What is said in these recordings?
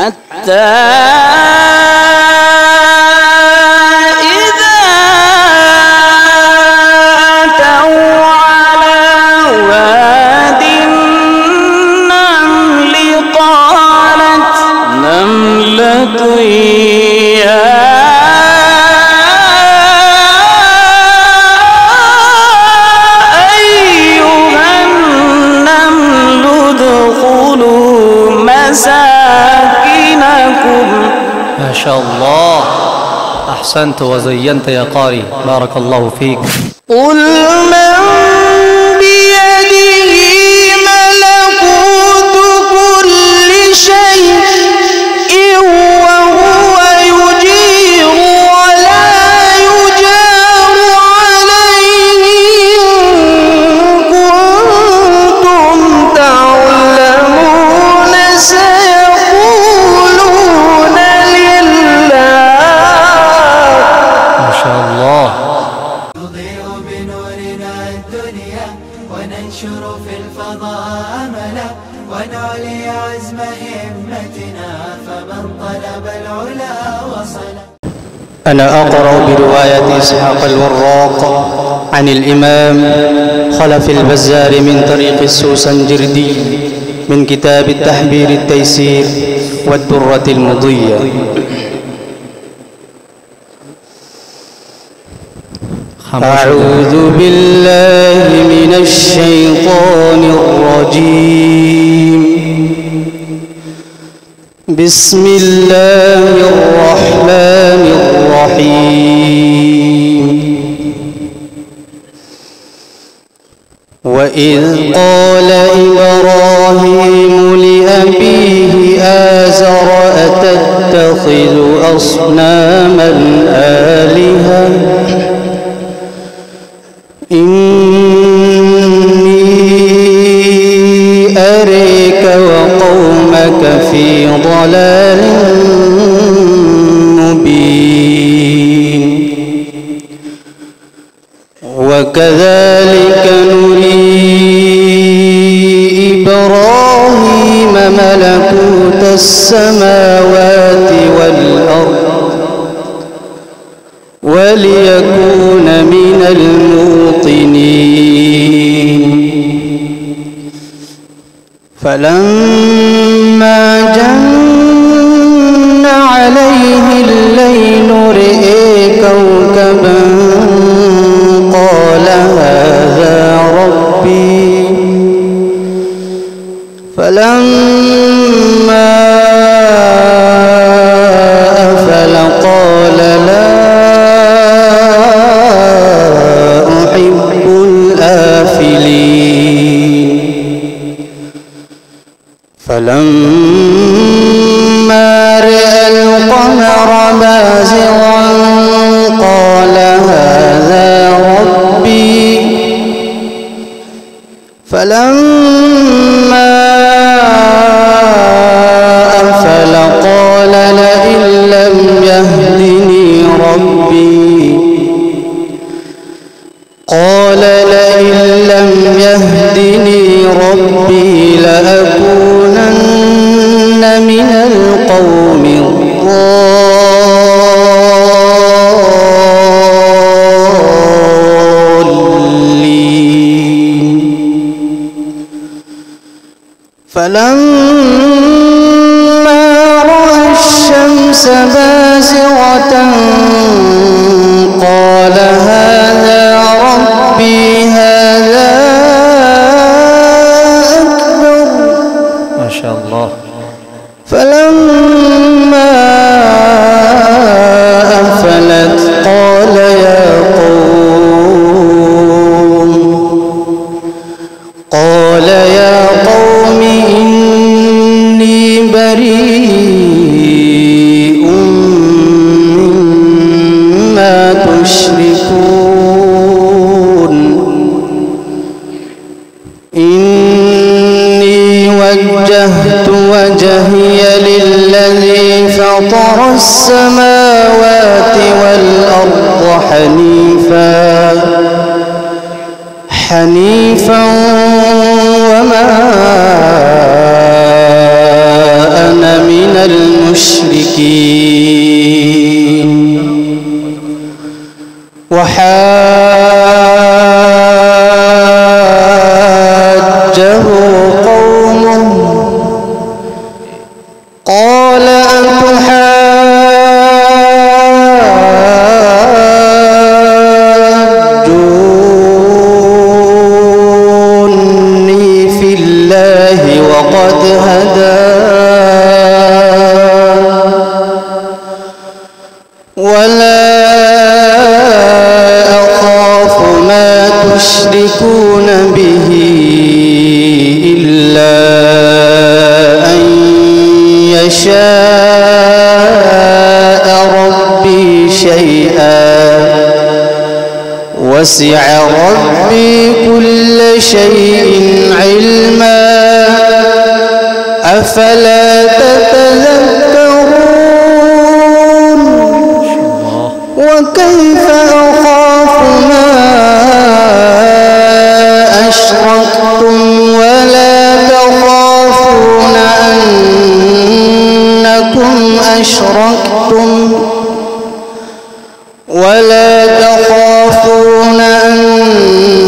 حتى إذا أتوا على واد النمل قالت نملة يا أيها النمل ادخلوا مساكنكم. ما شاء الله، أحسنت وزينت يا قاري، بارك الله فيك. قل من بيده ملكوت كل شيء وهو يجير ولا يجار عليه إن كنتم تعلمون سيقولون لله. ما شاء الله. نضيء بنورنا الدنيا وننشر في الفضاء أملا ونعلي عزم همتنا فمن طلب العلا وصل. أنا أقرأ برواية إسحاق الوراق عن الإمام خلف البزار من طريق السوسنجردي من كتاب التحبير التيسير والدرة المضية. أعوذ بالله من الشيطان الرجيم. بسم الله الرحمن الرحيم. وإذ قال إبراهيم لأبيه آزر أتتخذ أصناما آلهة إني أريك وقومك في ضلال مبين. وكذلك نري إبراهيم ملكوت السماوات والأرض وليكون من الموقنين. فلما جن عليه الليل رئي كوكبا قال هذا ربي. فلما أفل قال لا أحب الآفلين. فلما رأى القمر بازغا قال هذا ربي. فلما أفل قال لئن لم يهدني ربي لأكونن من القوم الضالين. فلما رأى الشمس بازغة قال هذا ربي هذا أكبر. ما شاء الله. فلما أفلت قال يا قوم إني بريء مما تشركون. إني وجهت وجهي للذي فطر السماوات والأرض حنيفا وما أنا من المشركين وحاجه قومه قال أتحاجوني في الله وقد هدان ولا أخاف ما تشركون به إلا أن يشاء ربي شيئا وسع ربي كل شيء علما أفلا تتذكرون وكيف أخاف ما أشركتم ولا تخافون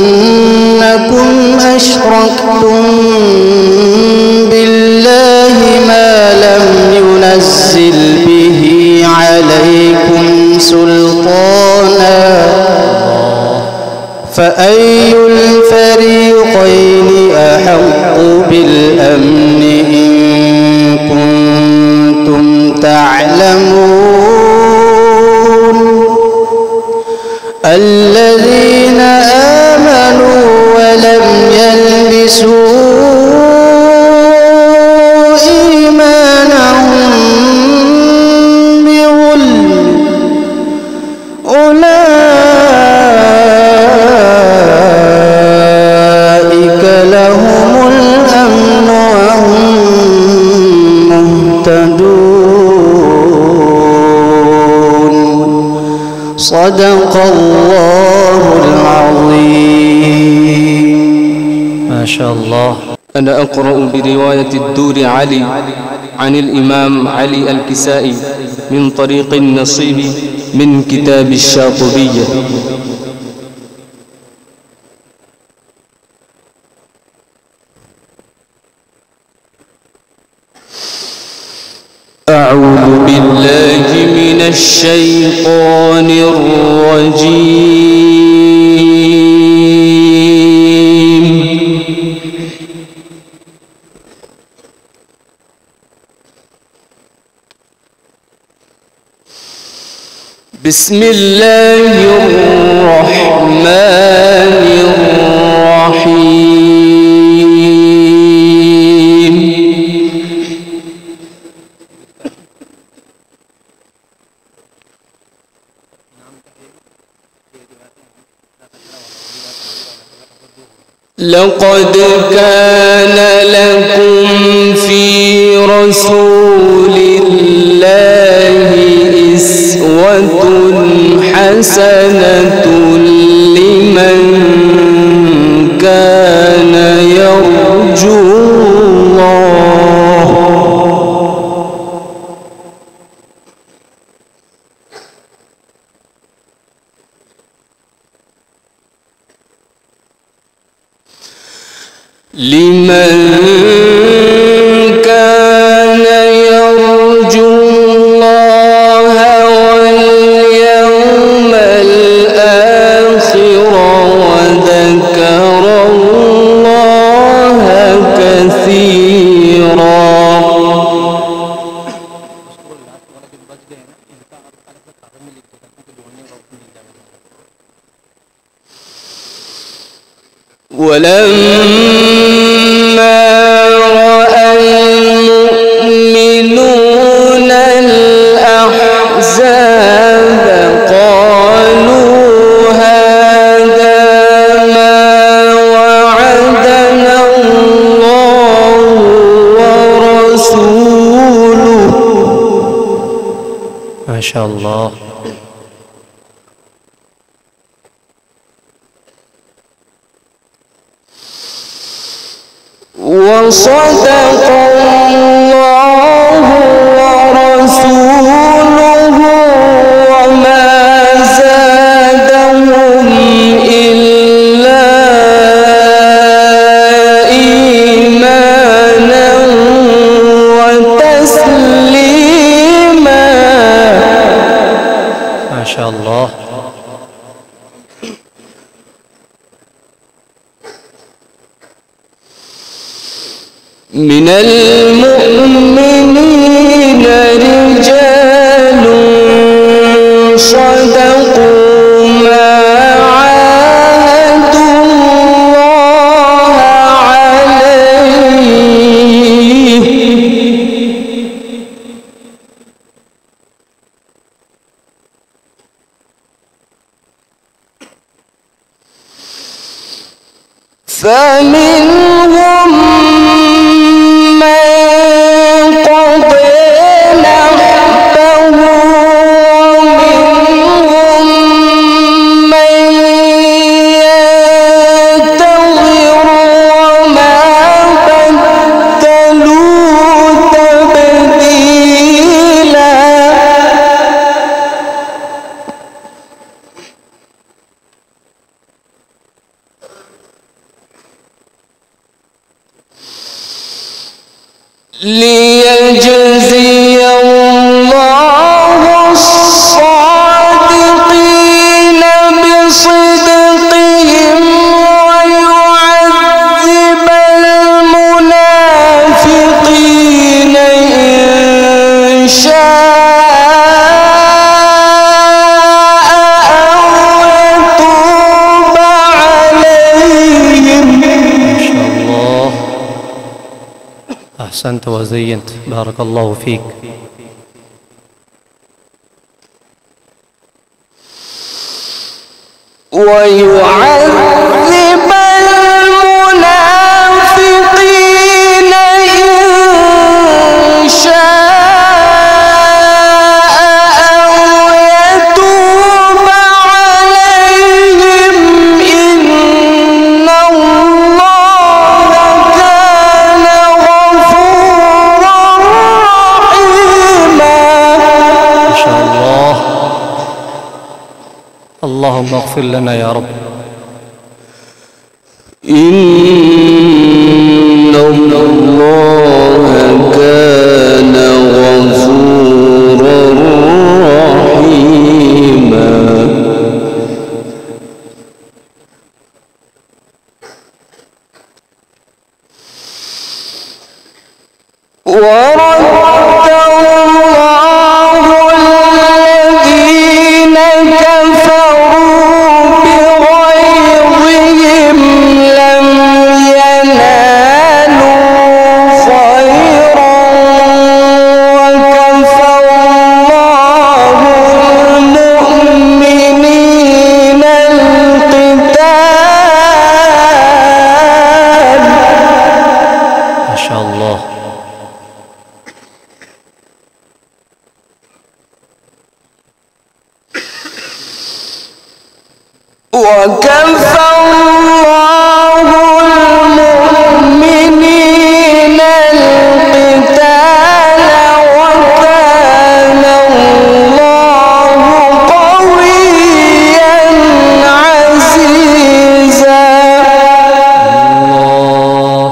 أنكم أشركتم بالله ما لم ينزل به عليكم سلطانا فأي الفريقين أحق بالأمن إن كنتم تعلمون الذين آمنوا ولم يلبسوا إيمانهم بظلم أولئك لهم الأمن وهم مهتدون صدق الله العظيم. ما شاء الله. أنا أقرأ برواية الدور علي عن الإمام علي الكسائي من طريق النصيب من كتاب الشاطبية. أعوذ بالله من الشيطان الرجيم. بسم الله الرحمن الرحيم. لقد كان لكم في رسول الله أسوة حسنة لمن كان يرجو الله واليوم الآخر وذكر الله كثيرا. ولما رأى المؤمنون الأحزاب قالوا هذا ما وعدنا الله ورسوله. ما شاء الله. وصدق الله ورسوله الله. من المؤمنين رجال صدقوا ما عاهدوا الله عليه فمنهم ليجزي الله الصادقين بصدقهم ويعذب المنافقين إن شاء أو يتوب عليهم. ما شاء الله، أحسنت وزينت، بارك الله فيك. ويعذب المنافقين إن شاء أو يتوب عليهم إن الله كان غفورا رحيما. ما شاء الله، اللهم اغفر لنا يا رب. إن الله كان غفورا رحيما. ورد الله الذين كفروا بغيظهم لم ينالوا خيرا وكفى الله المؤمنين القتال. ما شاء الله. وكفى الله المؤمنين القتال وكان الله قويا عزيزا. الله.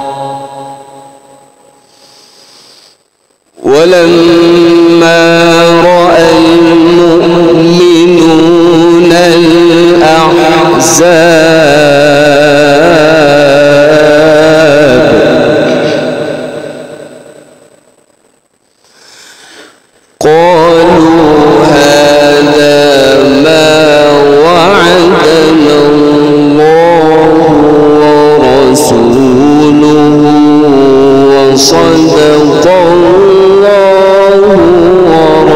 ولما رأى المؤمنون الأحزاب قالوا هذا ما وعدنا الله ورسوله وصدق الله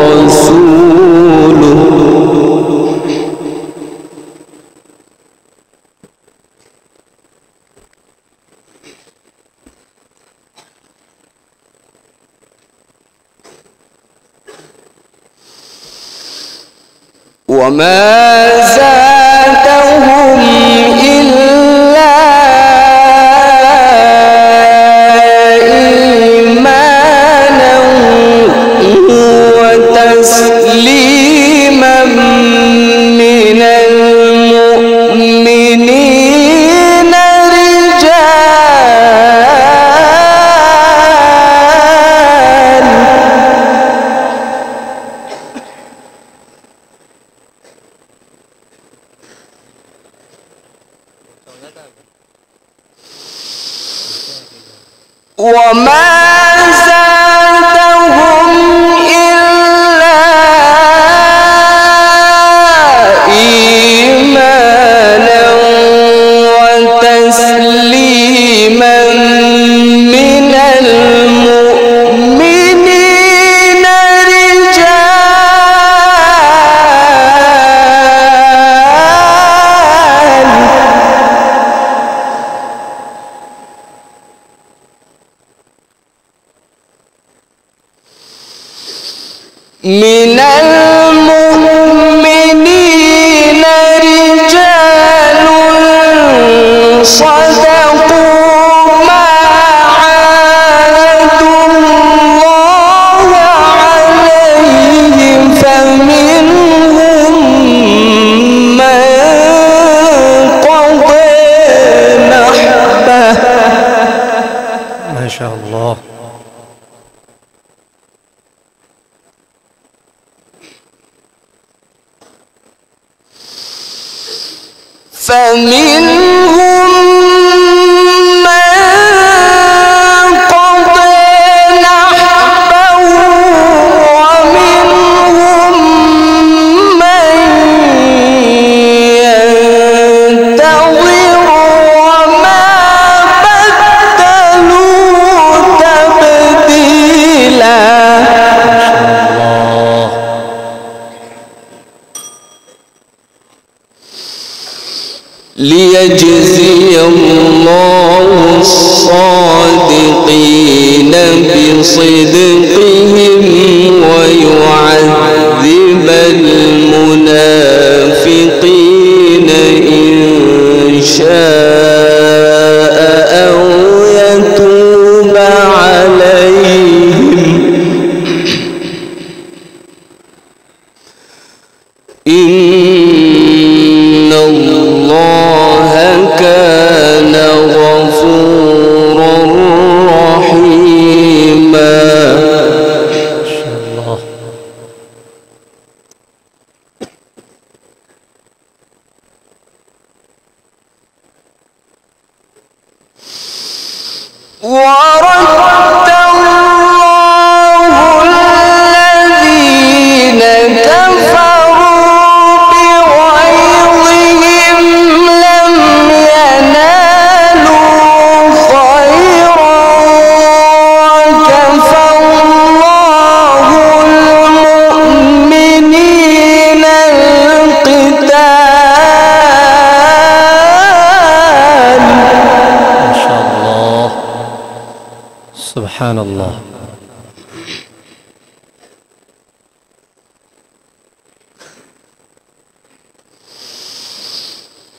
ورسوله. وما زادهم إلا إيمانا وتسليما من المؤمنين رجال وما زادهم إلا إيمانا وتسليما من المؤمنين رجال صدقوا ما عاهدوا الله عليه فمنهم من قضى نحبه. ما شاء الله. فمنهم من قضى نحبه ومنهم من ينتظر وما بدلوا تبديلا. ليجزي الله الصادقين بصدقهم ويعذب المنافقين إن شاء أو يتوب عليهم إن الله كان غفورا رحيما. ما شاء الله. ورد الله الذين كفروا بغيظهم لم ينالوا خيرا وكفى الله المؤمنين القتال. ما شاء الله. سبحان الله.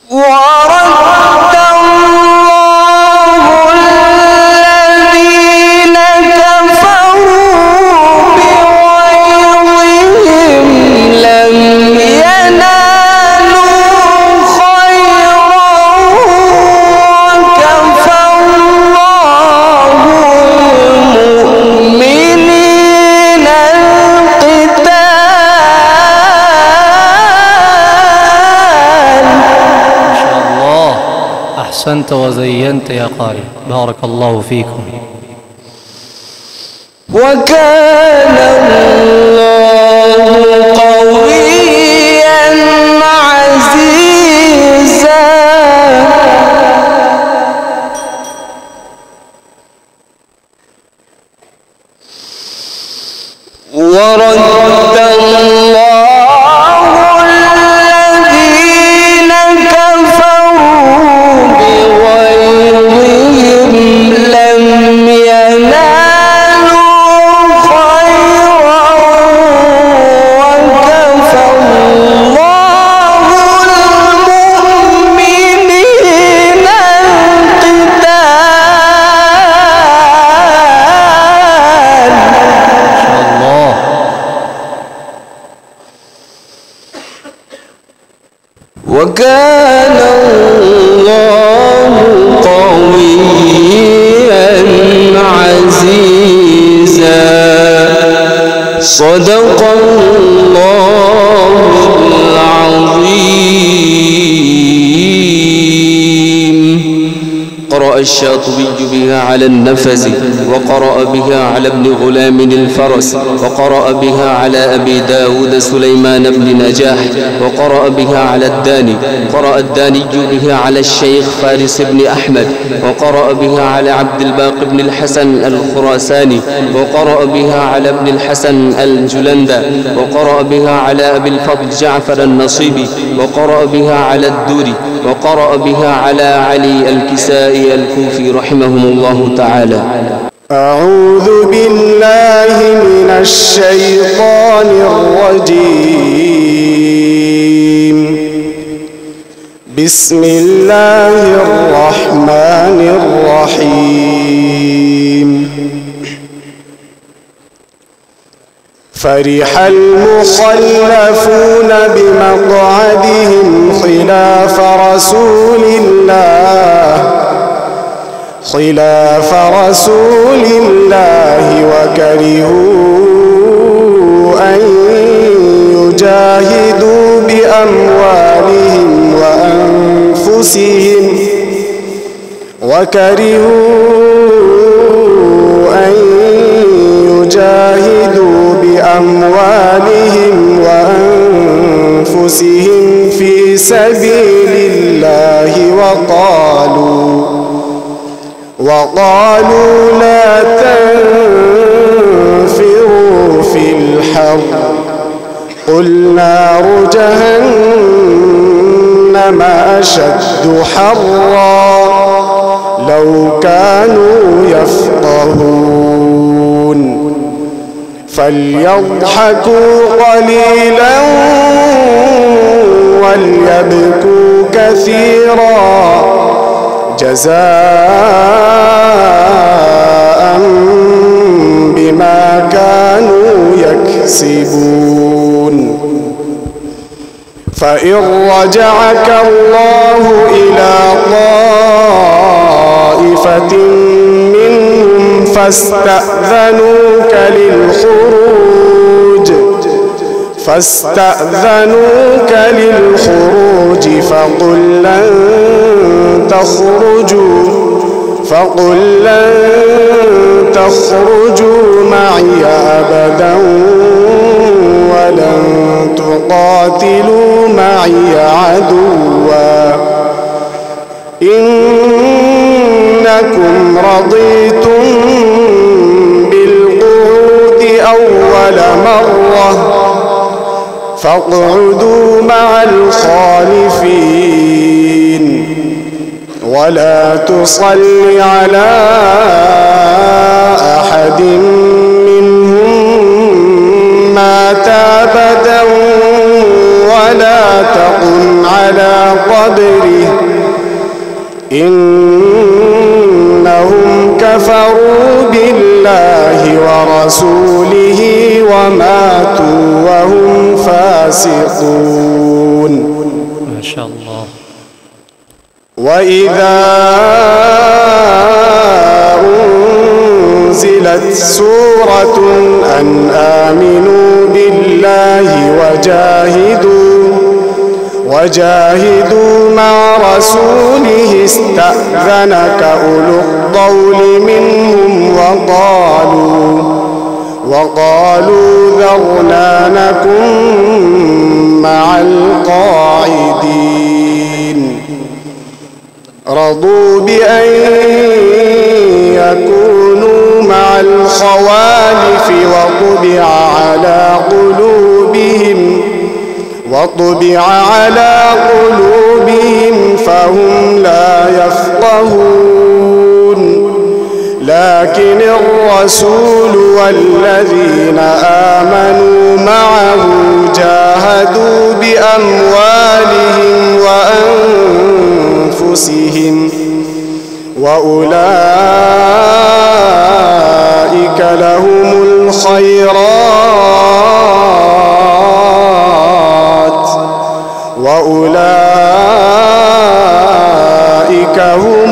ورد الله الذين كفروا بغيظهم لم ينالوا خيرا وكفى الله المؤمنين القتال. ما شاء الله. أحسنت وزينت يا قارئ، بارك الله فيكم. وكان الله قويا عزيزا. ورد الله الذين كفروا بغيظهم لم ينالوا خيرا وكفى الله المؤمنين القتال. ما شاء الله. وكان الله قويا عزيزا. صدق الله العظيم. قرأ الشاطبي بها على النفز، وقرأ بها على ابن غلام الفرس، وقرأ بها على أبي داود سليمان بن نجاح، وقرأ بها على الداني. قرأ الداني بها على الشيخ فارس بن أحمد، وقرأ بها على عبد الباقي بن الحسن الخراساني، وقرأ بها على ابن الحسن الجلندة، وقرأ بها على أبي الفضل جعفر النصيبي، وقرأ بها على الدوري، وقرأ بها على علي الكسائي الكوفي رحمهم الله تعالى. أعوذ بالله من الشيطان الرجيم. بسم الله الرحمن الرحيم. فرح المخلفون بمقعدهم خلاف رسول الله وكرهوا أن يجاهدوا بأموالهم وأنفسهم في سبيل الله، وقالوا لا تنفروا في الحر، قل نار جهنم أشد حرا لو كانوا يفقهون. فليضحكوا قليلا وليبكوا كثيرا جزاء بما كانوا يكسبون. فإن رجعك الله إلى طائفة منهم فاستأذنوك للخروج فقل لن تخرجوا معي أبدا ولن تقاتلوا معي عدوا، إنكم رضيتم بالقعود أول مرة فاقعدوا مع الخالفين، ولا تصل على أحد منهم مات أبدا ولا تقم على قبره، إنهم كفروا بالله ورسوله وماتوا وهم فاسقون. ما شاء الله. وإذا أنزلت سورة أن آمنوا بالله وجاهدوا مع رسوله استأذنك أولو الطول منهم وقالوا ذرنا نكن مع القاعدين. رضوا بأن يكونوا مع الخوالف وطبع على قلوبهم فهم لا يفقهون. لكن الرسول والذين آمنوا معه جاهدوا بأموالهم وأنفسهم وأولئك لهم الخيرات وأولئك هم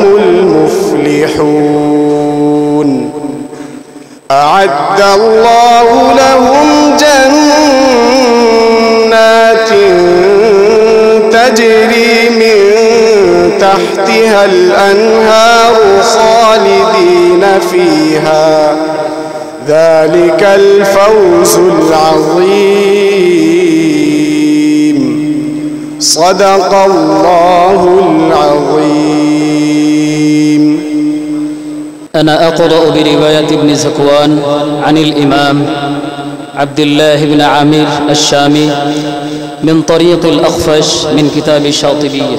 المفلحون. أعد الله لهم جنات تجري من تحتها الأنهار فيها ذلك الفوز العظيم. صدق الله العظيم. أنا أقرأ برواية ابن زكوان عن الإمام عبد الله بن عامر الشامي من طريق الأخفش من كتاب الشاطبية.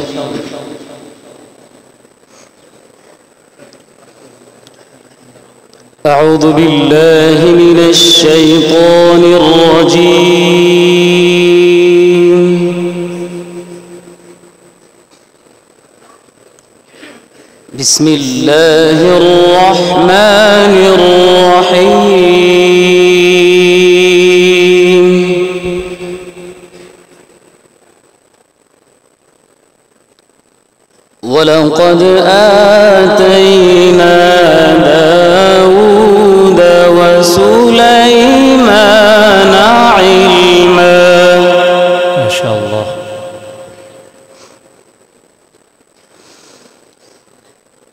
أعوذ بالله من الشيطان الرجيم. بسم الله الرحمن الرحيم. ولقد آتينا داود وسليمان علما. ما شاء الله.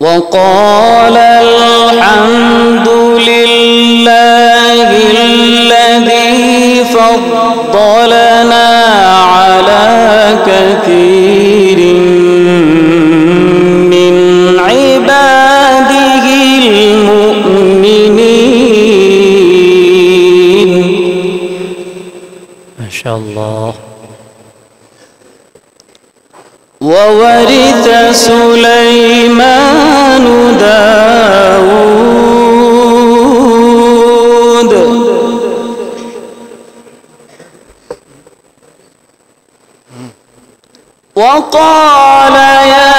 وقال الحمد لله الذي فضلنا على كثير من عباده المؤمنين. ما شاء الله. وورث سليمان داود وقال يا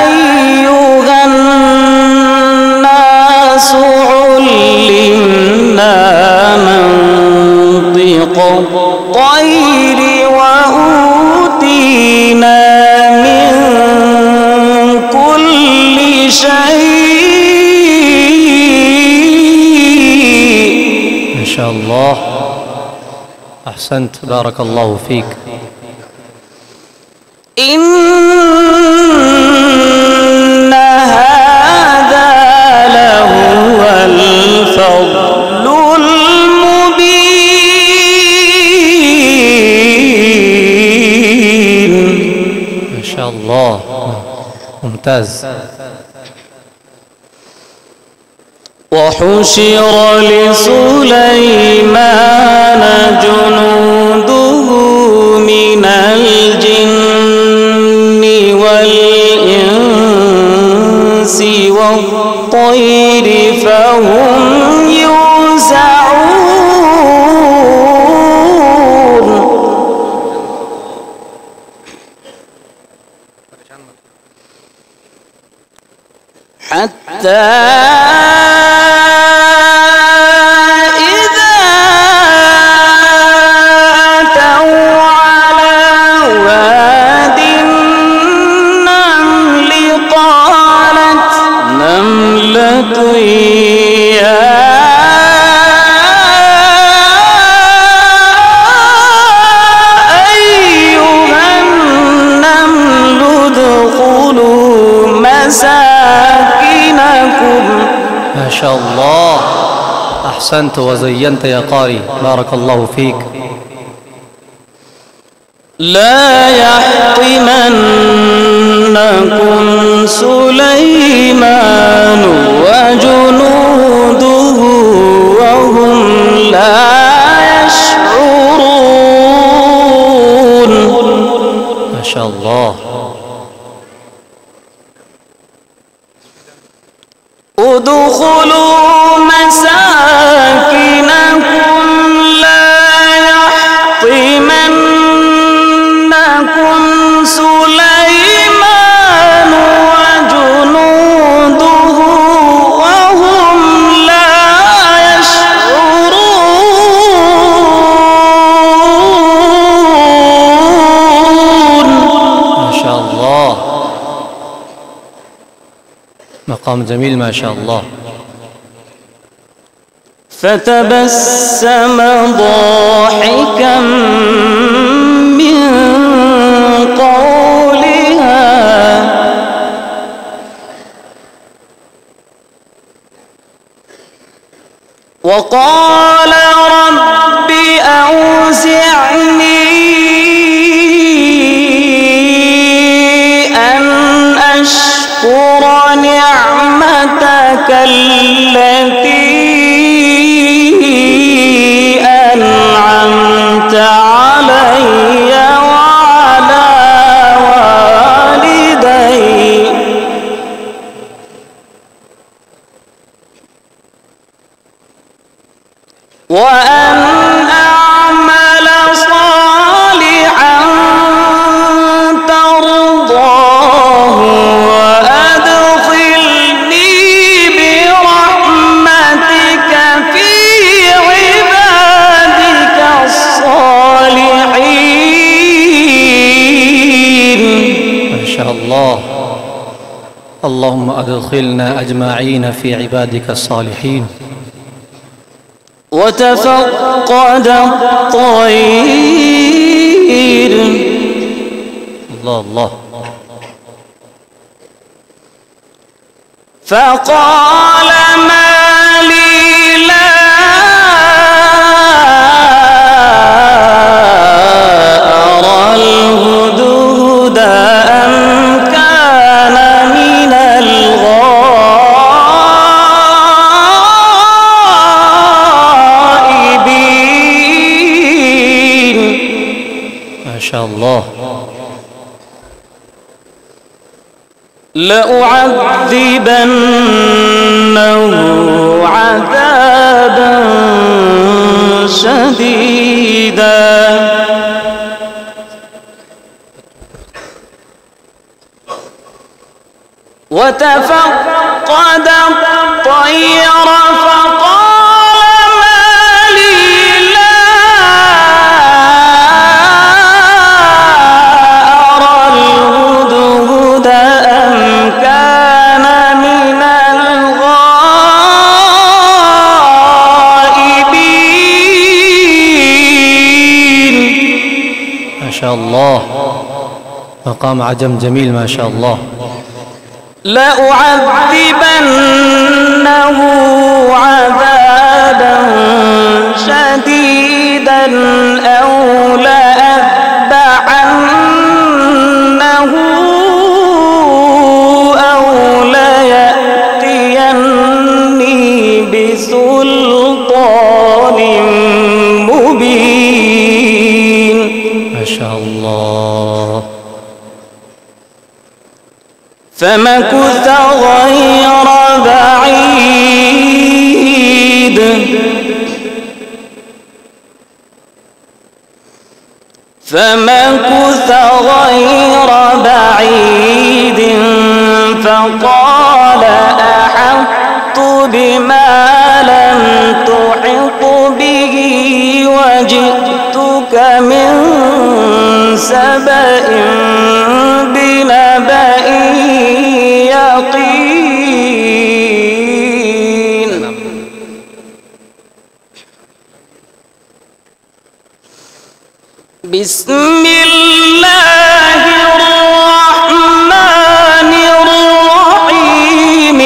أيها الناس علمنا منطق الطير وأوتينا من كل شيء. ما شاء الله. أحسنت، بارك الله فيك. إن هذا لهو الفضل المبين. ما شاء الله، ممتاز. وحشر لسليمان جنوده من الجن والإنس والطير فهم يوزعون. حتى ما شاء الله. أحسنت وزينت يا قاري، بارك الله فيك. لا يحطمنكم سليمان وجنوده وهم لا يشعرون. ما شاء الله. ادخلوا مساكنكم لا يحطمنكم سليمان وجنوده وهم لا يشعرون. ما شاء الله، مقام جميل ما شاء الله. فتبسم ضاحكا من قولها وقال رب أوزعني أن أشكر نعمتك التي أنعمت علي وعلى والدي وأن أعمل صالحا ترضاه وأدخلني برحمتك في عبادك الصالحين. ما شاء الله. اللهم أدخلنا أجمعين في عبادك الصالحين. وتفقد الطير. الله الله. فقال ما لي لا أرى الهدهد أم كان من الغائبين. ما شاء الله. لأعذبنه عذابا شديدا وتفقد الطير فقال ما لي لا أرى الهدهد أم كان من الغائبين. ما شاء الله. مقام عجم جميل ما شاء الله. لأعذبنه عذابا شديدا أو لأذبحنه أو ليأتيني بسلطان مبين. ما شاء الله. فمكث غير بعيد فقال أحطت بما لم تحط به وجئتك من سبأ بنبأ يقين. بسم الله الرحمن الرحيم.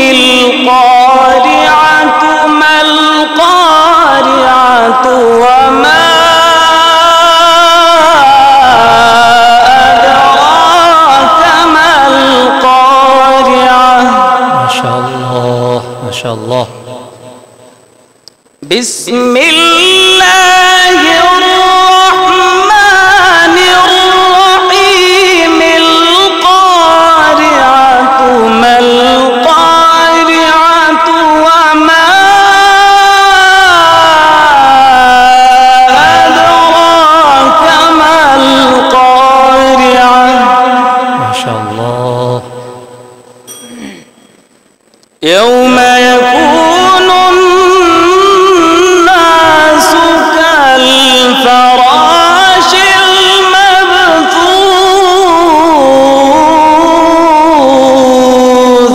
القارعة ما القارعة وما أدراك ما القارعة. ما شاء الله. ما شاء الله. بسم الله الرحمن الرحيم. القارعة ما القارعة وما أدراك ما القارعة. ما شاء الله. يوم يكون الناس كالفراش المبثوث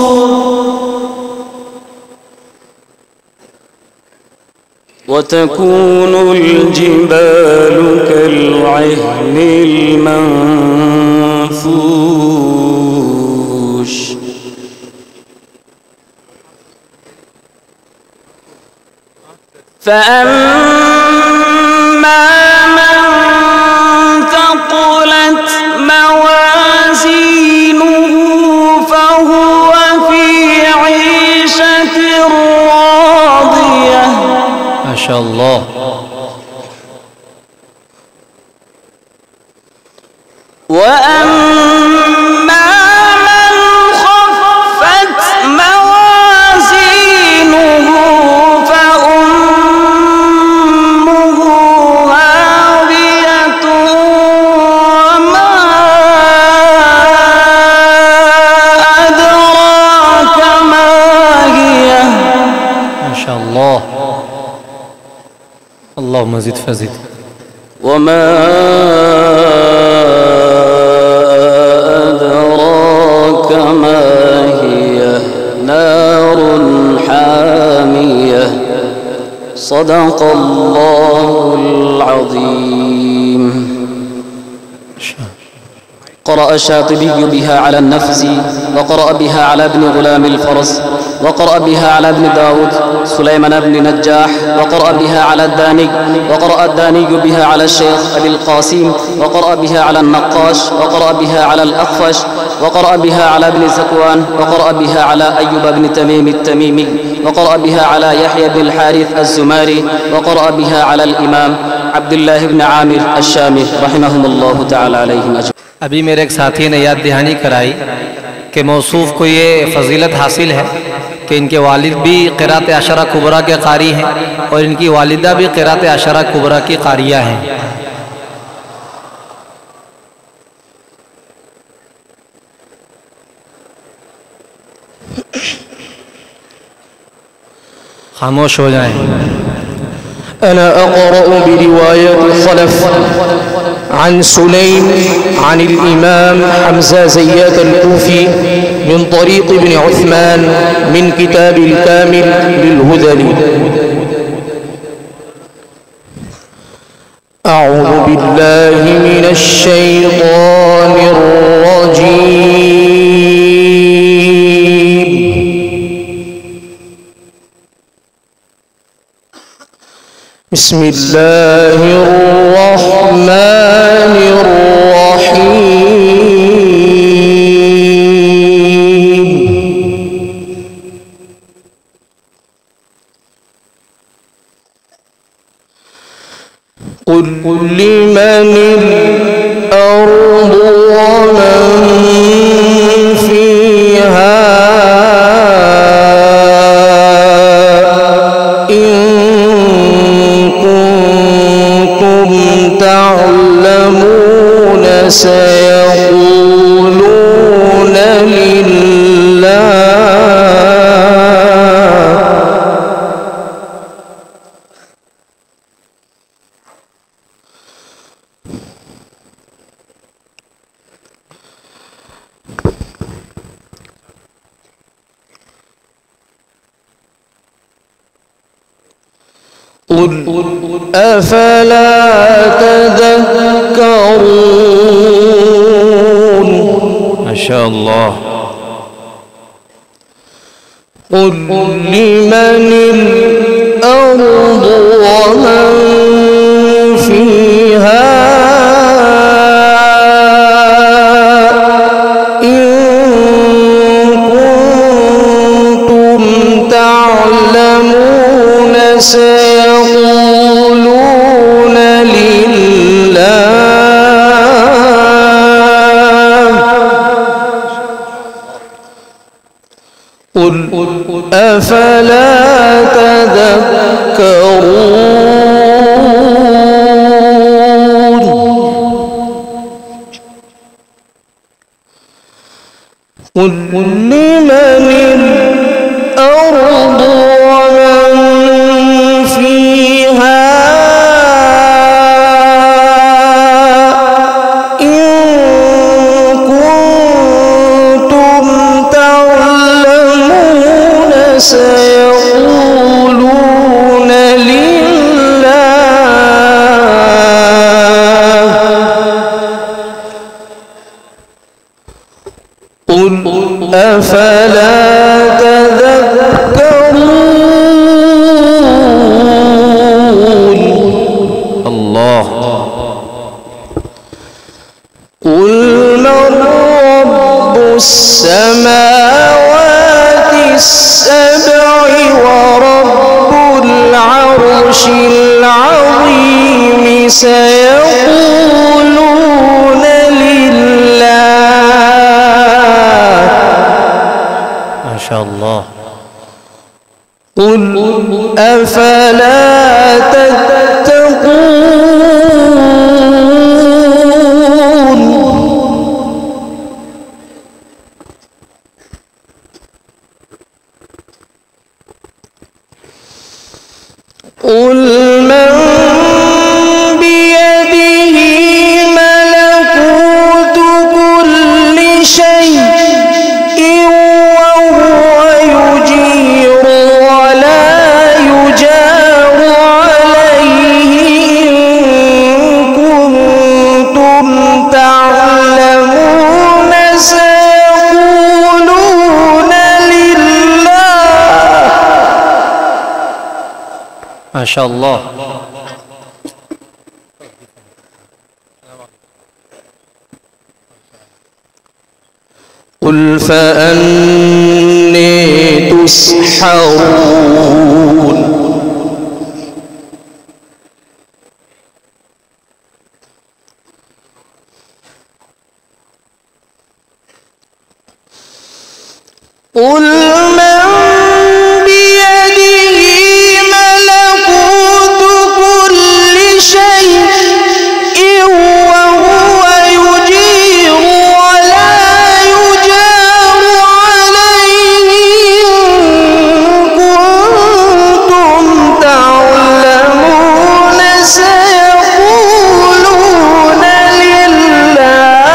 وتكون الجبال كالعهن المنفوش فأما من ثقلت موازينه فهو في عيشة راضية. ما شاء الله. وأما من خفت موازينه فأمه هاوية وما أدراك ما هي. ما شاء الله. اللهم زد فزد. وما أدراك ما هي نار حامية. صدق الله العظيم. قرأ الشاطبي بها على النفس، وقرأ بها على ابن غلام الفرس، وقرأ بها على ابن داود سليمان بن نجاح، وقرأ بها على الداني، وقرأ الداني بها على الشيخ أبي القاسم، وقرأ بها على النقاش، وقرأ بها على الأخفش، وقرأ بها على ابن زكوان، وقرأ بها على أيوب بن تميم التميمي، وقرأ بها على يحيى بن الحارث الزماري، وقرأ بها على الإمام عبد الله بن عامر الشامي رحمهم الله تعالى عليهم أجمعين. अभी मेरे एक साथी ने याद दहानी कराई कि मौसूफ़ को ये फ़जीलत हासिल है कि इनके वालिद भी क़िरात अशरा कुबरा के कारी हैं और इनकी वालिदा भी क़िरात अशरा कुबरा की कारिया हैं। खामोश हो जाएं। أنا أقرأ برواية الخلف عن سليم عن الإمام حمزة زيات الكوفي من طريق ابن عثمان من كتاب الكامل للهذلي. أعوذ بالله من الشيطان الرجيم. بسم الله الرحمن الرحيم. قل لمن الأرض ومن فيها سيقولون لله. قل أفلا تذكرون. ما شاء الله. قل لمن الأرض ومن فيها إن كنتم تعلمون سيقولون لله. قل أفلا تذكرون. قل لمن الأرض ومن فيها إن كنتم تعلمون سيقولون لله. قل أفلا العظيم سيقولون لله. ما شاء الله. قل أفلا تتقون. قل من بيده ملكوت كل شيء وهو يجير ولا يجار عليه إن كنتم تعلمون سيقولون لله. ما شاء الله. قل فأني تسحرون. قل من بيده ملكوت كل شيء وهو يجير ولا يجار عليه إن كنتم تعلمون سيقولون لله.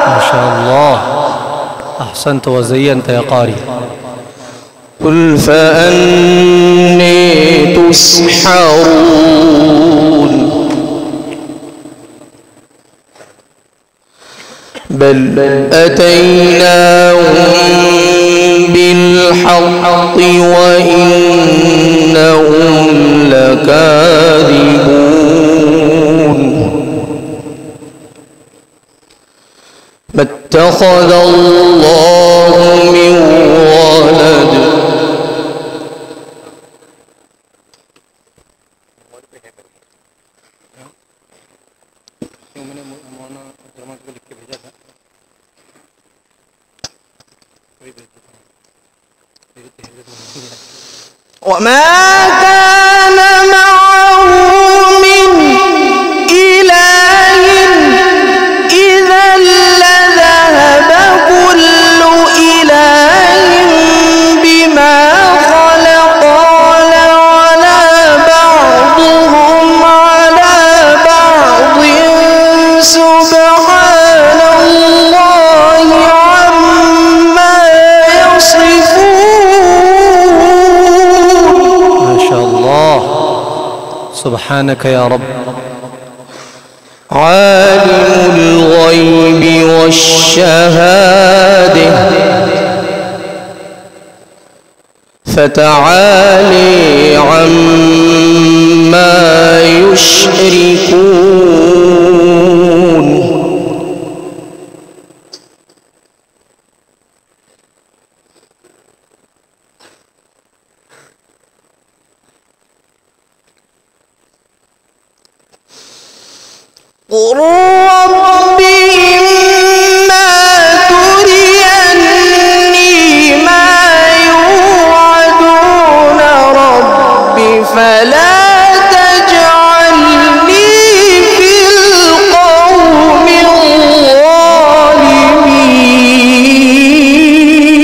ما شاء الله. أحسنت وزينت يا قارئ. قل فأني تسحرون. بل أتيناهم بالحق وإنهم لكاذبون. ما اتخذ الله من ولد وما كان معه من إله إذا لذهب كل إله بما خلق ولعلى بعضهم على بعض سبحان الله عما يصفون. ما شاء الله. سبحانك يا رب. عالم الغيب والشهادة فتعالي عما يشركون. قل رب إما تريني ما يوعدون رب فلا تجعلني في القوم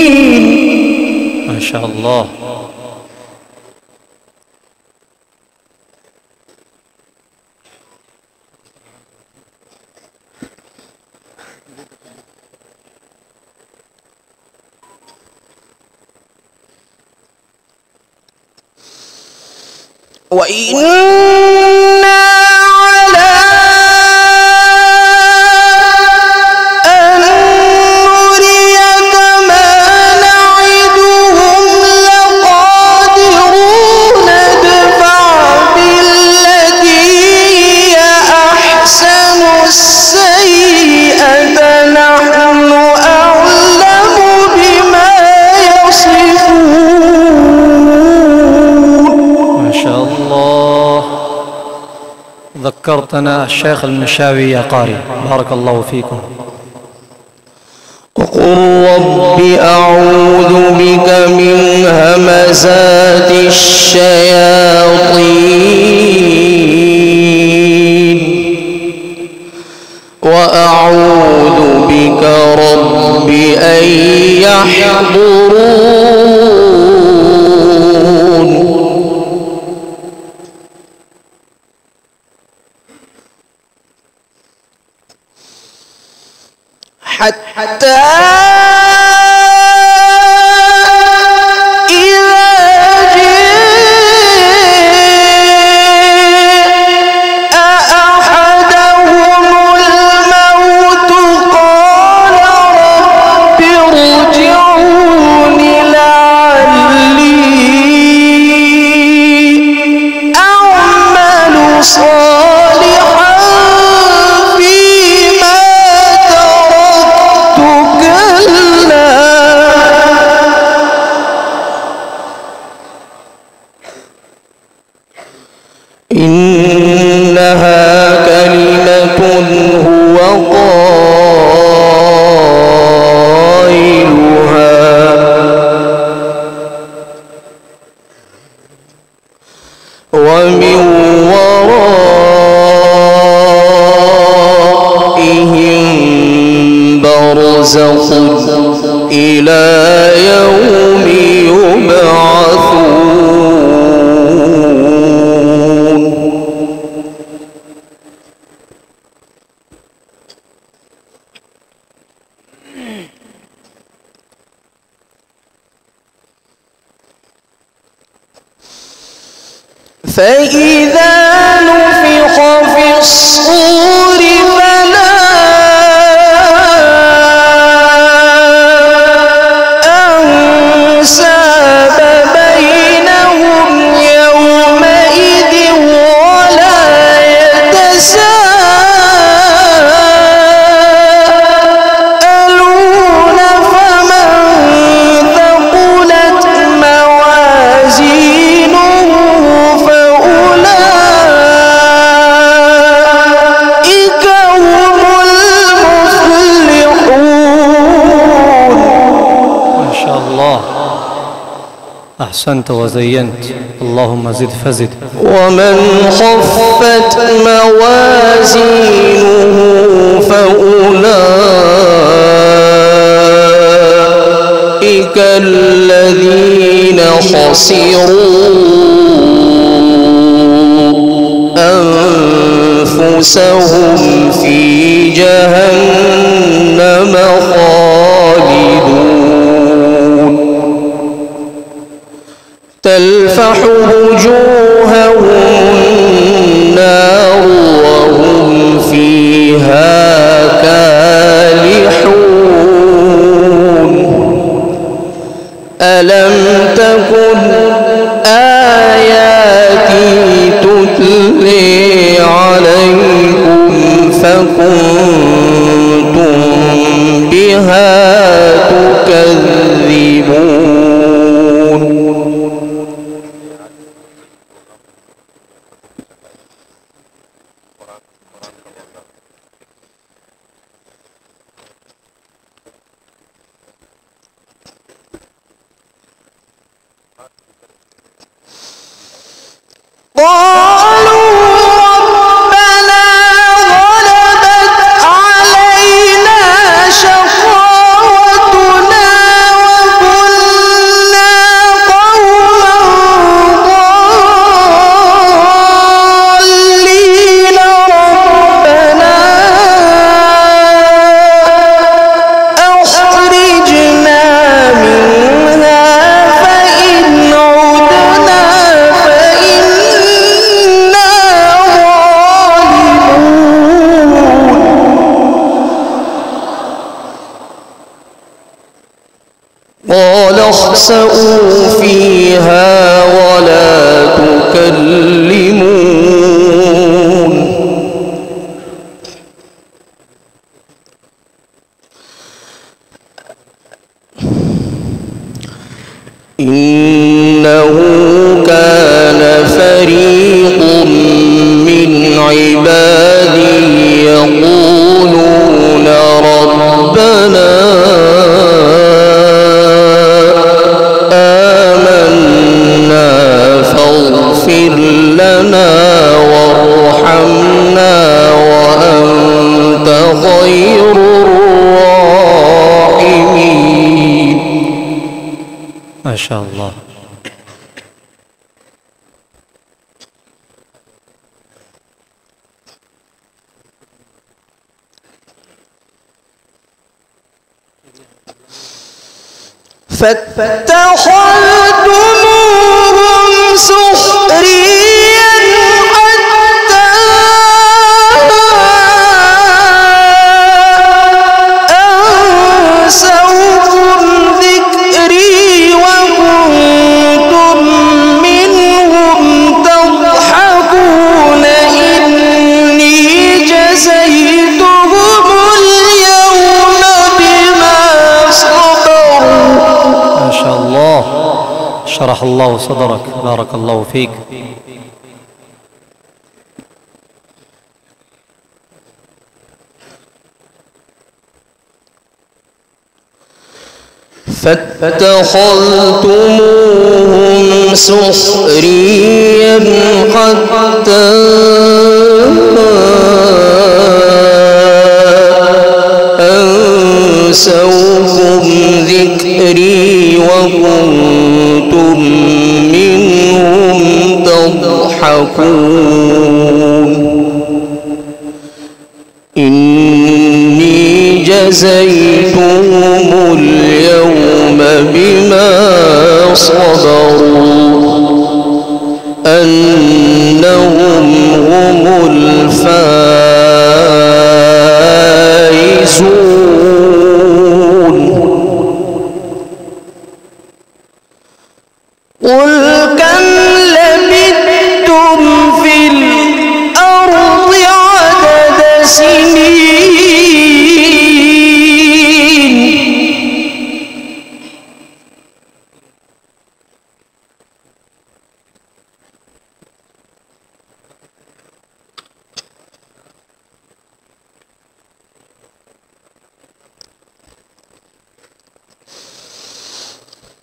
الظالمين. ما شاء الله. وإنا على أن نريك ما نعدهم لقادرون. ادفع بالتي هي أحسن السيئة نحن أعلم بما يصفون. ما شاء ذكرتنا الشيخ المنشاوي يا قارئ بارك الله فيكم. وقل رب أعوذ بك من همزات الشياطين وأعوذ بك رب أن يحضرون. حتى إنها كلمة هو قائلها ومن ورائهم برزخ إلى يوم يبعثون. فإذا نفخ في الصور فلا أنساب بينهم يومئذ ولا يتساءلون. فمن ثقلت موازينه فأولئك هم المفلحون. ما شاء الله أحسنت وزينت اللهم زد فزد. ومن خفت موازينه فأولئك الذين خسروا أنفسهم في جهنم خالدون تلفح وجوههم النار وهم فيها كالحون. ألم تكن آياتي تتلي عليكم فكنتم بها تكذبون. قالوا ربنا غلبت علينا شقاوتنا وكنا قوما ضالين. ربنا أخرجنا منها فإن عدنا فإنا ظالمون. قال اخسئوا فيها ولا تكلمون. إنه كان فريق من عبادي لنا وارحمنا وأنت خير الراحمين. ما شاء الله. فاتخذتموهم سخريا حتى أنسوكم ذكري وكنتم منهم تضحكون إني جزيتهم اليوم بما صبروا. ما شاء الله. شرح الله صدرك، بارك الله فيك. فاتخذتموهم سخريا حتى أنسوكم ذكري وكنتم منهم تضحكون إني جزيتهم اليوم بما صبروا أنهم هم الفائزون. قل كم لبثتم في الأرض عدد سنين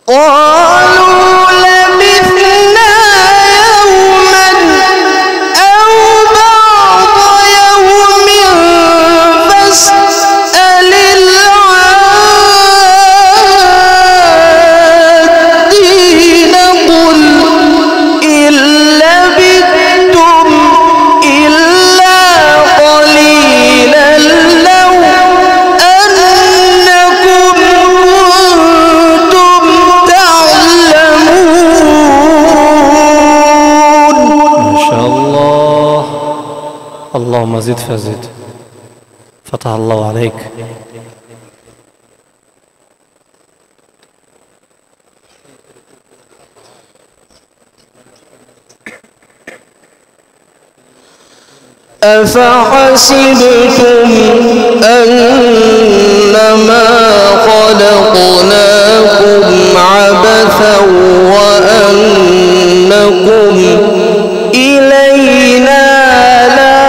قالوا لبثنا يوما أو بعض يوم فاسأل العادين قل إن لبثتم إلا قليلا لو أنكم كنتم تعلمون. ما شاء الله. اللهم زد فزد. فتح الله عليك. أفحسبتم أنما خلقناكم عبثا وأنكم إلينا لا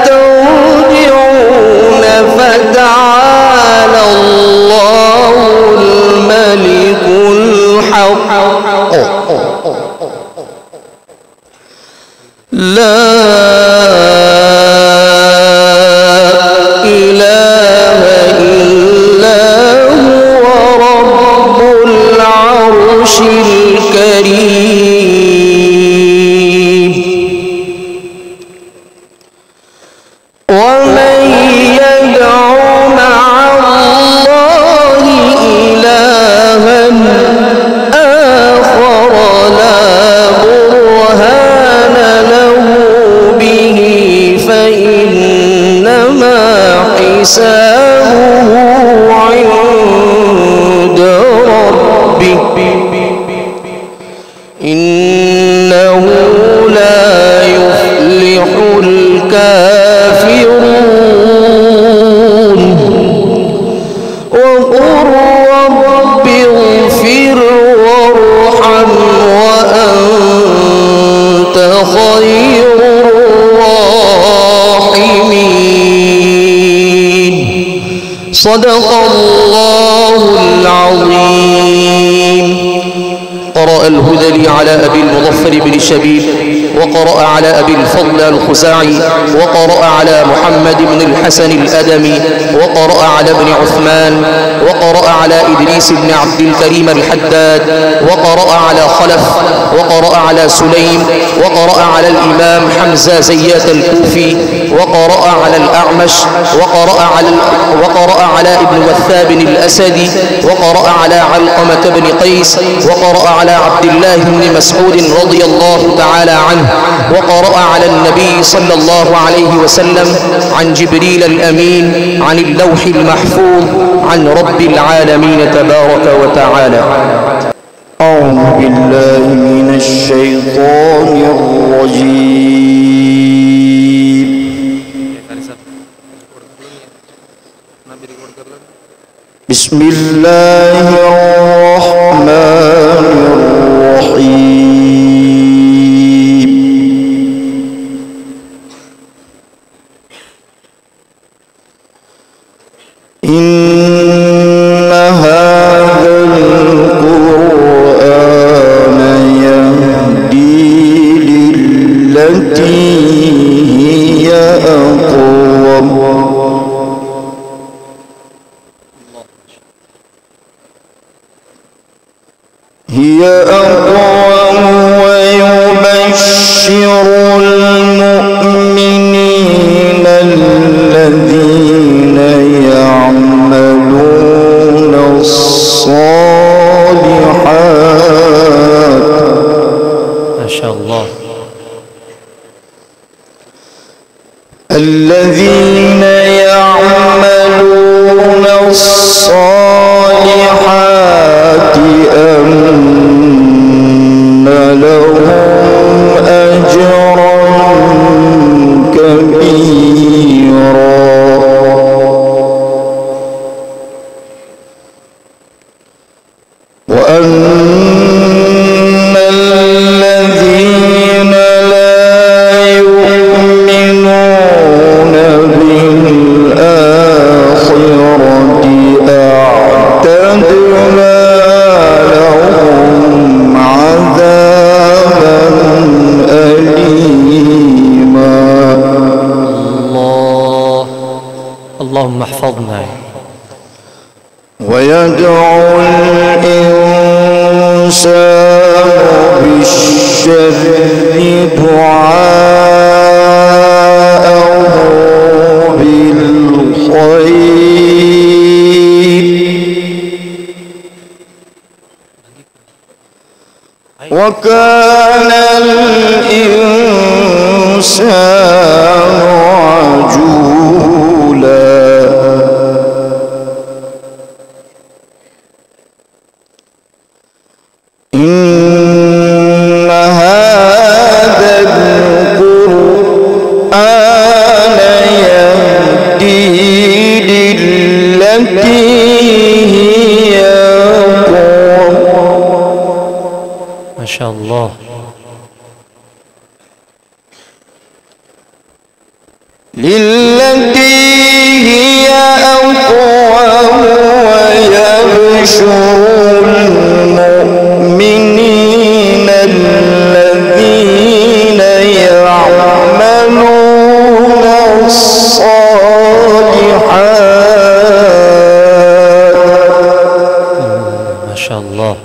ترجعون فتعالى الله الملك الحق لا إله إلا هو رب العرش الكريم. ومن يدع مع الله إلها آخر لا برهان له به فإنما حسابه عند ربه إنه لا يفلح الكافرون. وقل رب اغفر وارحم وأنت خير الراحمين. صدق الله العظيم. قرأ الهذلي على أبي المظفر بن الشبيب وقرأ على أبي الفضل الخزاعي، وقرأ على محمد بن الحسن الأدمي، وقرأ على ابن عثمان، وقرأ على إدريس بن عبد الكريم الحداد، وقرأ على خلف، وقرأ على سليم، وقرأ على الإمام حمزة زيات الكوفي، وقرأ على الأعمش، وقرأ على ابن وثاب الأسدي، وقرأ على علقمة بن قيس، وقرأ على عبد الله بن مسعود رضي الله تعالى عنه، وقرأ على النبي صلى الله عليه وسلم عن جبريل الأمين عن اللوح المحفوظ عن رب العالمين تبارك وتعالى. أعوذ بالله من الشيطان الرجيم. بسم الله الرحمن الرحيم. إن هذا القرآن يهدي للتي هي أقوم ويبشر المؤمنين الذين يعملون الصالحات ما شاء الله الذين يعملون الصالحات أن لهم أجرا كبيرا وأن الذين لا يؤمنون بالآخرة أعتدنا لهم عذابا أليما. اللهم احفظنا. ويدعو الإنسان بالشر دعاءه بالخير وكان الإنسان عجولا. إن هذا القرآن يهدي للتي هي أقوم ما شاء الله للتي هي أقوم ويبشر المؤمنين الذين يعملون الصالحات ما شاء الله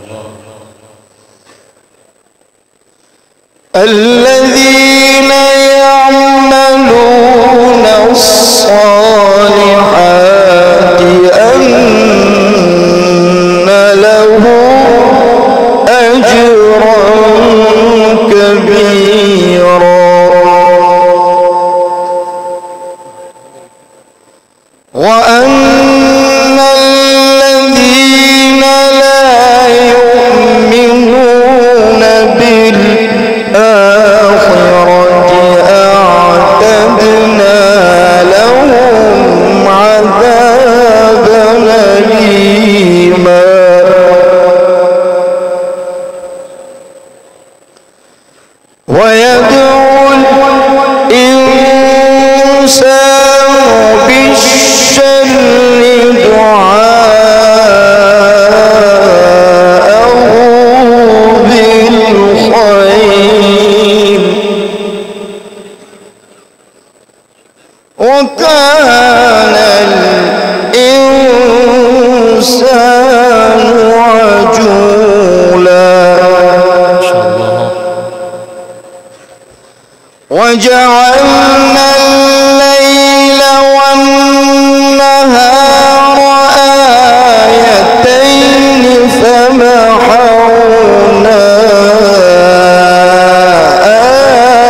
الذين يعملون الصالحات أن لهم أجرا كبيرا وأن الذين لا يؤمنون بالآخرة أعتدنا لهم عذابا أليما. ويدعو الإنسان بالشر دعاءه بالخير وكان الإنسان عجولا ما شاء الله. وجعلنا الليل والنهار آيتين فمحونا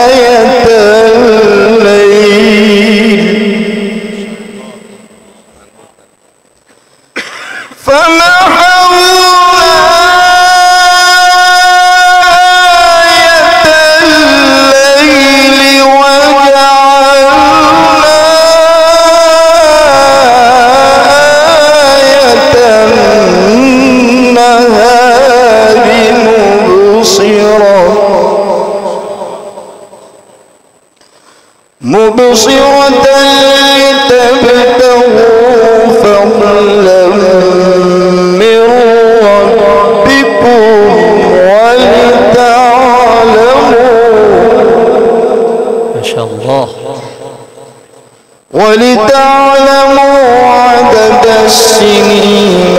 آية الليل مبصرة لتبتغوا فضلا من ربكم ما شاء الله. ولتعلموا عدد السنين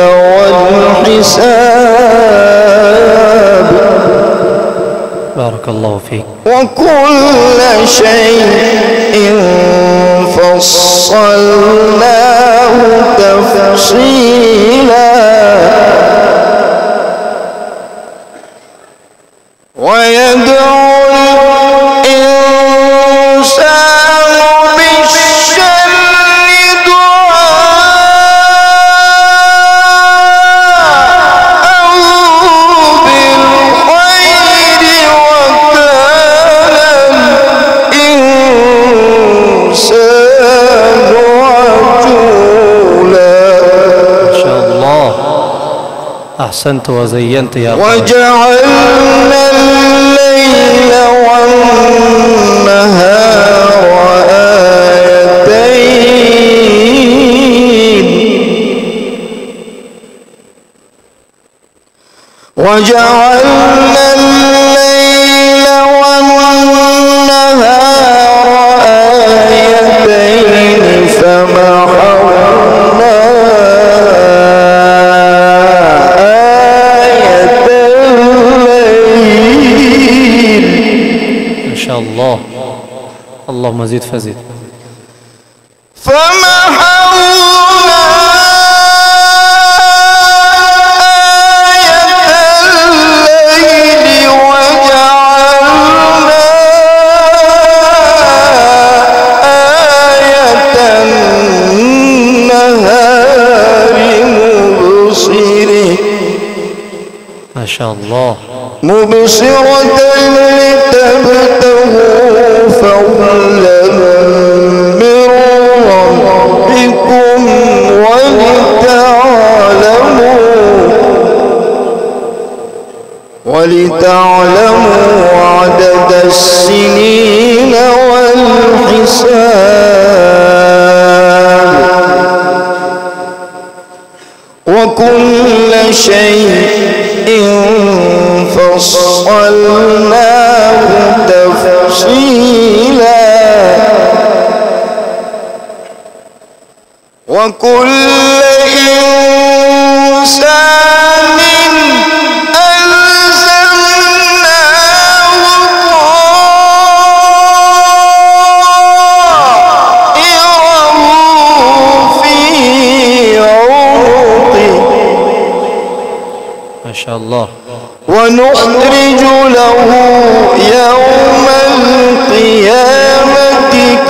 والحساب بارك الله فيك. وكل شيء فصلناه تفصيلا ويدعو الإنسان بالشر دعاءه بالخير وكان الإنسان عجولا. ما شاء الله. أحسنت وزينت يا رب. وجعلنا الليل والنهار آيتين وجعلنا الليل والنهار آيتين فمحونا آية الليل. ما شاء الله. اللهم زد فزد. فمحونا آية الليل وجعلنا آية النهار ما شاء الله. مبصرة لتبتغوا فضلا من ربكم ولتعلموا عدد السنين والحساب وكل شيء فصلناه تفصيلا وكل إنسان ألزمناه طائره في عنقه ما شاء الله. ونخرج له يوم القيامة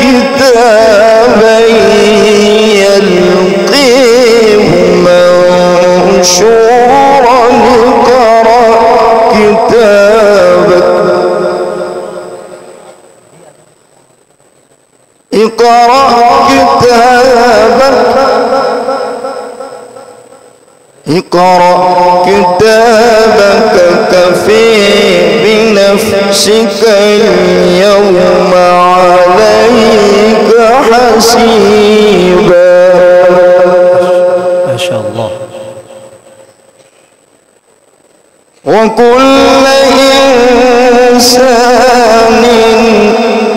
كتابا يلقيه منشورا اقرأ كتابك اقرأ كتابك كفى بنفسك اليوم عليك حسيبا. ما شاء الله. وكل إنسان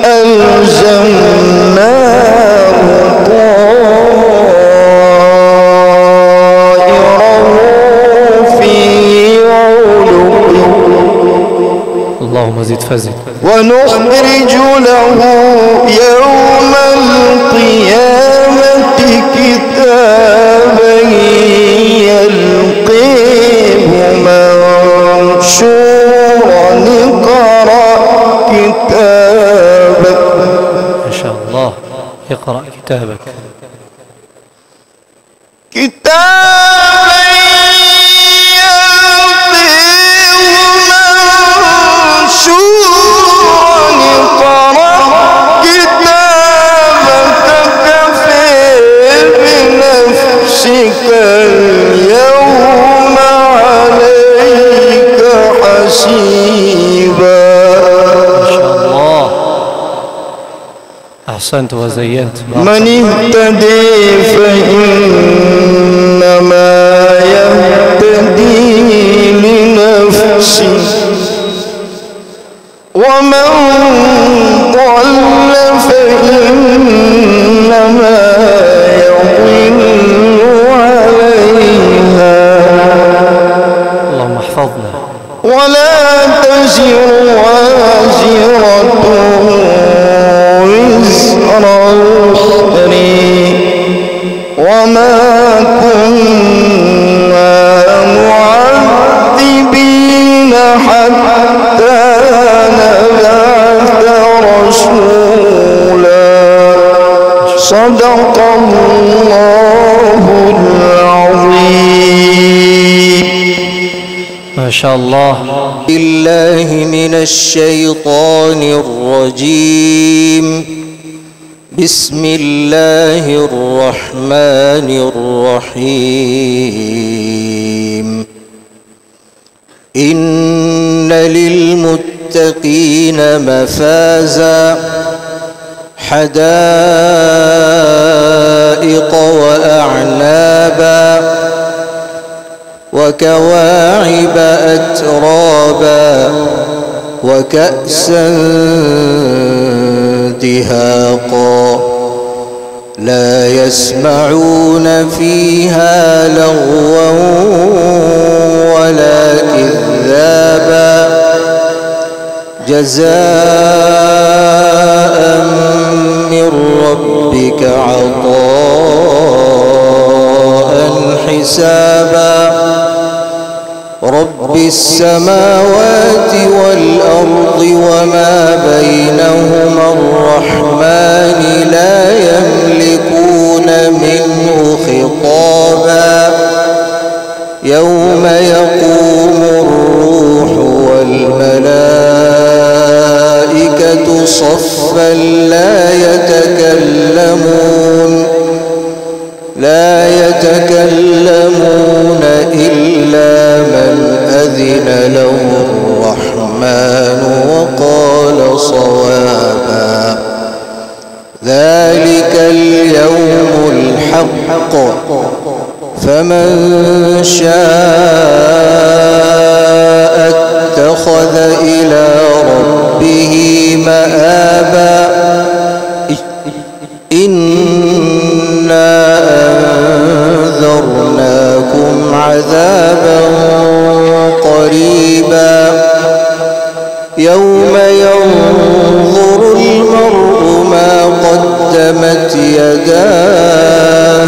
ألزمناه فزد ونخرج له يوم القيامة كتابا يلقيه منشورا اقرأ كتابك. ما شاء الله. اقرأ كتابك. كتابا يلقيه منشورا اقرأ كتابك كفى بنفسك اليوم عليك حسيبا. ما شاء الله. أحسنت وزينت. من اهتدي فإنما يهتدي لنفسه ومن ضل فإنما يضل عليها. اللهم احفظنا. ولا تزر وازرة وزر أخرى وما كنا معذبين حتى نبعث رسولا. صدق الله العظيم. ما شاء الله. بالله من الشيطان الرجيم. بسم الله الرحمن الرحيم. إن للمتقين مفازا حدائق وأعنابا وكواعب أترابا وكأسا دهاقا لا يسمعون فيها لغوا ولا كذابا جزاء من ربك عطاء حسابا. رب السماوات والأرض وما بينهما الرحمن لا يملكون منه خطابا. يوم يقوم الروح والملائكة صفا لا يتكلمون إلا من أذن له الرحمن وقال صوابا. ذلك اليوم الحق فمن شاء اتخذ إلى ربه مآبا. إنا أنذرناكم عذابا قريبا يوم ينظر المرء ما قدمت يداه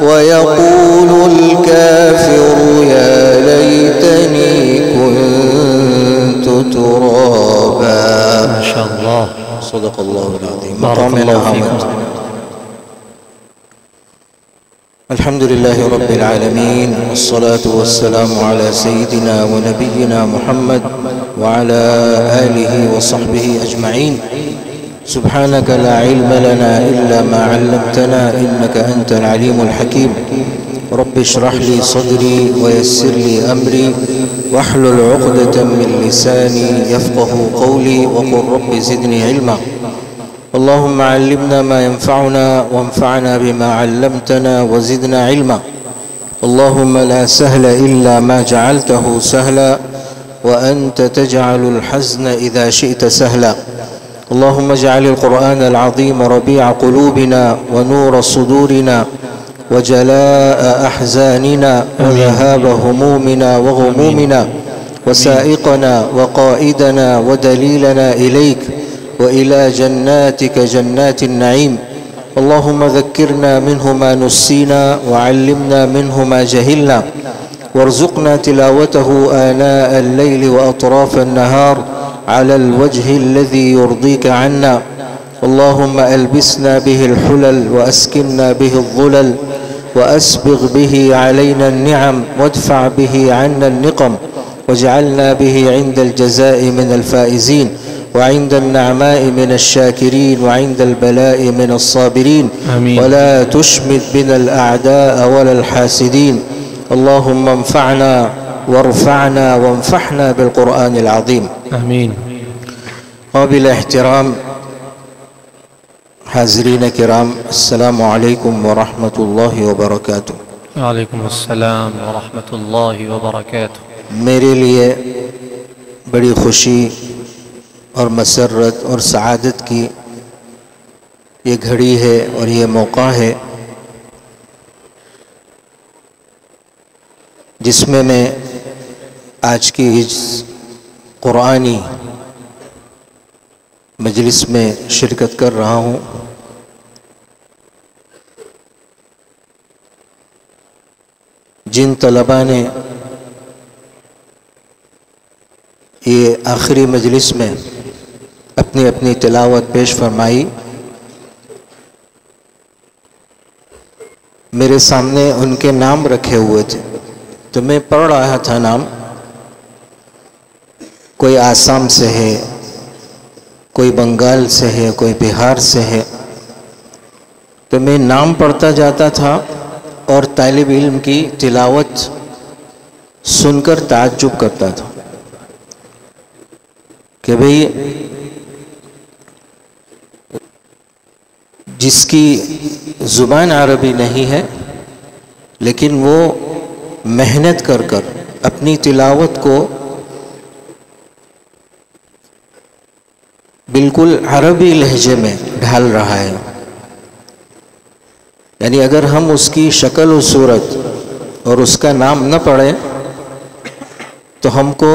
ويقول الكافر يا ليتني كنت ترابا. ما شاء الله. صدق الله العظيم. بارك الله فيكم. الحمد لله رب العالمين والصلاة والسلام على سيدنا ونبينا محمد وعلى آله وصحبه أجمعين. سبحانك لا علم لنا إلا ما علمتنا إنك أنت العليم الحكيم. رب اشرح لي صدري ويسر لي أمري واحلل عقدة من لساني يفقه قولي وقل رب زدني علما. اللهم علمنا ما ينفعنا وانفعنا بما علمتنا وزدنا علما. اللهم لا سهل إلا ما جعلته سهلا وأنت تجعل الحزن إذا شئت سهلا. اللهم اجعل القرآن العظيم ربيع قلوبنا ونور صدورنا وجلاء أحزاننا وذهاب همومنا وغمومنا وسائقنا وقائدنا ودليلنا إليك وإلى جناتك جنات النعيم. اللهم ذكرنا منه ما نسينا وعلمنا منه ما جهلنا وارزقنا تلاوته آناء الليل وأطراف النهار على الوجه الذي يرضيك عنا. اللهم ألبسنا به الحلل وأسكننا به الظلل وأسبغ به علينا النعم وادفع به عنا النقم واجعلنا به عند الجزاء من الفائزين وعند النعماء من الشاكرين وعند البلاء من الصابرين. آمين. ولا تشمت بنا الأعداء ولا الحاسدين. اللهم انفعنا وارفعنا وانفحنا بالقرآن العظيم. آمین. قابل احترام حاضرین کرام، السلام علیکم ورحمۃ اللہ وبرکاتہ. وعلیکم السلام ورحمۃ اللہ وبرکاتہ. میرے لیے بڑی خوشی اور مسرت اور سعادت کی یہ گھڑی ہے اور یہ موقع ہے جس میں آج کی اس قرآنی مجلس میں شرکت کر رہا ہوں. جن طلباء نے یہ آخری مجلس میں اپنی اپنی تلاوت پیش فرمائی، میرے سامنے ان کے نام رکھے ہوئے تھے تو میں پڑھ رہا تھا نام. کوئی آسام سے ہے، کوئی بنگال سے ہے، کوئی بہار سے ہے، تو میں نام پڑھتا جاتا تھا اور طالب علم کی تلاوت سن کر تعجب کرتا تھا کہ بھئی جس کی زبان عربی نہیں ہے لیکن وہ محنت کر کر اپنی تلاوت کو بالکل عربی لہجے میں ڈھال رہا ہے. یعنی اگر ہم اس کی شکل و صورت اور اس کا نام نہ پڑھیں تو ہم کو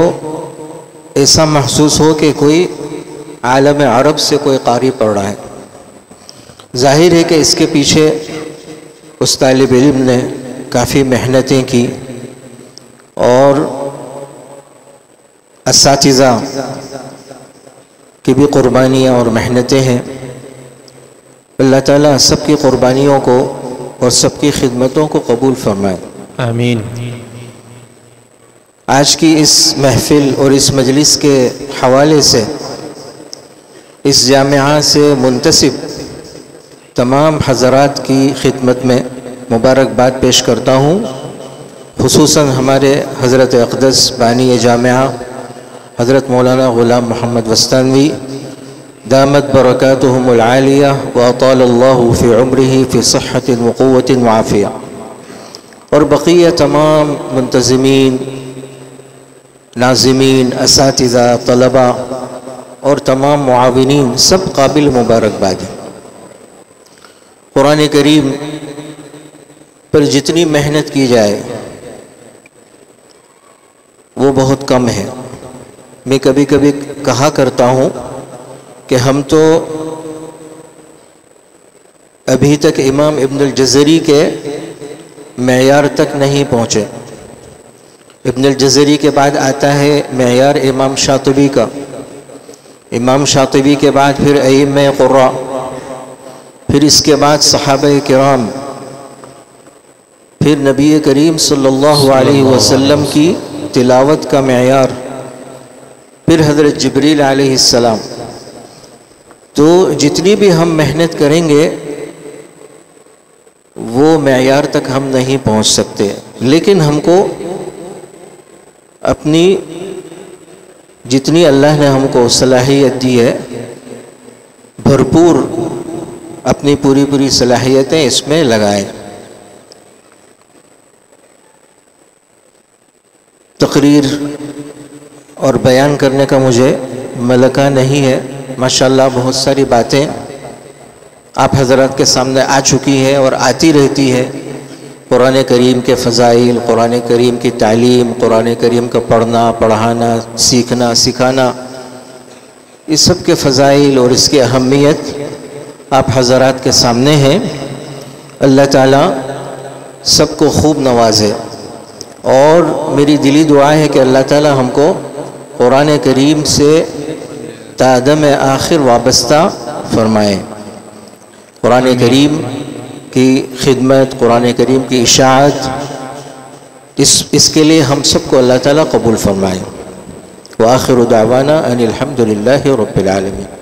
ایسا محسوس ہو کہ کوئی عالم عرب سے کوئی قاری پڑھ رہا ہے. ظاہر ہے کہ اس کے پیچھے اس طالب علم نے کافی محنتیں کی اور اساتذہ کی بھی قربانیاں اور محنتیں ہیں. اللہ تعالیٰ سب کی قربانیوں کو اور سب کی خدمتوں کو قبول فرمائے. آمین. آج کی اس محفل اور اس مجلس کے حوالے سے اس جامعہ سے منتسب تمام حضرات کی خدمت میں مبارکباد پیش کرتا ہوں، خصوصاً ہمارے حضرت اقدس بانی جامعہ حضرت مولانا غلام محمد وستانوی دامت برکاتہم العالیہ واطال اللہ فی عمرہ فی صحت وقوت وعافیہ، اور بقیہ تمام منتظمین، ناظمین، اساتذہ، طلباء اور تمام معاونین، سب قابل مبارکباد ہیں. قرآن کریم پر جتنی محنت کی جائے وہ بہت کم ہے. میں کبھی کبھی کہا کرتا ہوں کہ ہم تو ابھی تک امام ابن الجزری کے معیار تک نہیں پہنچے. ابن الجزری کے بعد آتا ہے معیار امام شاطبی کا، امام شاطبی کے بعد پھر ائمہ قراء، پھر اس کے بعد صحابہ کرام، پھر نبی کریم صلی اللہ علیہ وسلم کی تلاوت کا معیار، پھر حضرت جبریل علیہ السلام. تو جتنی بھی ہم محنت کریں گے وہ معیار تک ہم نہیں پہنچ سکتے، لیکن ہم کو اپنی جتنی اللہ نے ہم کو صلاحیت دی ہے بھرپور اپنی پوری صلاحیتیں اس میں لگائیں. تقریر اور بیان کرنے کا مجھے ملکہ نہیں ہے. ماشاءاللہ بہت ساری باتیں آپ حضرات کے سامنے آ چکی ہے اور آتی رہتی ہے، قرآن کریم کے فضائل، قرآن کریم کی تعلیم، قرآن کریم کا پڑھنا، پڑھانا، سیکھنا، سکھانا، اس سب کے فضائل اور اس کی اہمیت آپ حضرات کے سامنے ہیں۔ اللہ تعالیٰ سب کو خوب نوازے، اور میری دلی دعا ہے کہ اللہ تعالیٰ ہم کو قرآن کریم سے تا دم آخر وابستہ فرمائے۔ قرآن کریم کی خدمت، قرآن کریم کی اشاعت، اس کے لیے ہم سب کو اللہ تعالیٰ قبول فرمائے۔ وآخر دعوانا ان الحمد للہ رب العالمین۔